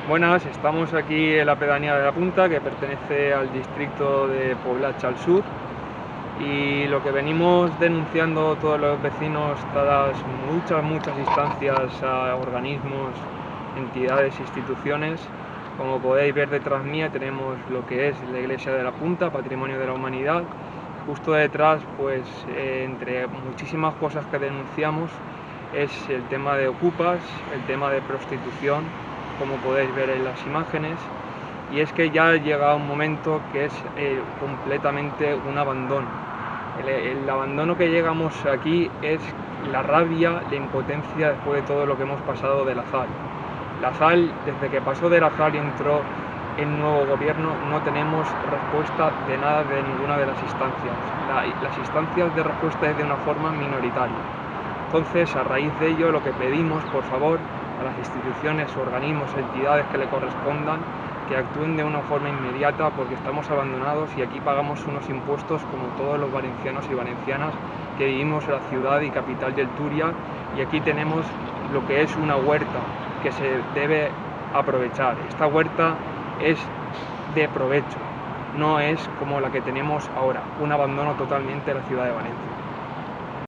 Buenas, estamos aquí en la pedanía de La Punta, que pertenece al distrito de Poblacha al sur, y lo que venimos denunciando todos los vecinos, dadas muchas instancias a organismos, entidades, instituciones. Como podéis ver detrás mía tenemos lo que es la iglesia de La Punta, Patrimonio de la Humanidad. Justo detrás, pues entre muchísimas cosas que denunciamos, es el tema de ocupas, el tema de prostitución, como podéis ver en las imágenes, y es que ya ha llegado un momento que es completamente un abandono. El abandono que llegamos aquí es la rabia, la impotencia después de todo lo que hemos pasado de la ZAL. La ZAL, desde que pasó de la ZAL y entró el nuevo gobierno, no tenemos respuesta de nada de ninguna de las instancias. Las instancias de respuesta es de una forma minoritaria. Entonces, a raíz de ello, lo que pedimos, por favor, a las instituciones, organismos, entidades que le correspondan, que actúen de una forma inmediata, porque estamos abandonados y aquí pagamos unos impuestos como todos los valencianos y valencianas que vivimos en la ciudad y capital del Turia, y aquí tenemos lo que es una huerta que se debe aprovechar. Esta huerta es de provecho, no es como la que tenemos ahora, un abandono totalmente de la ciudad de Valencia.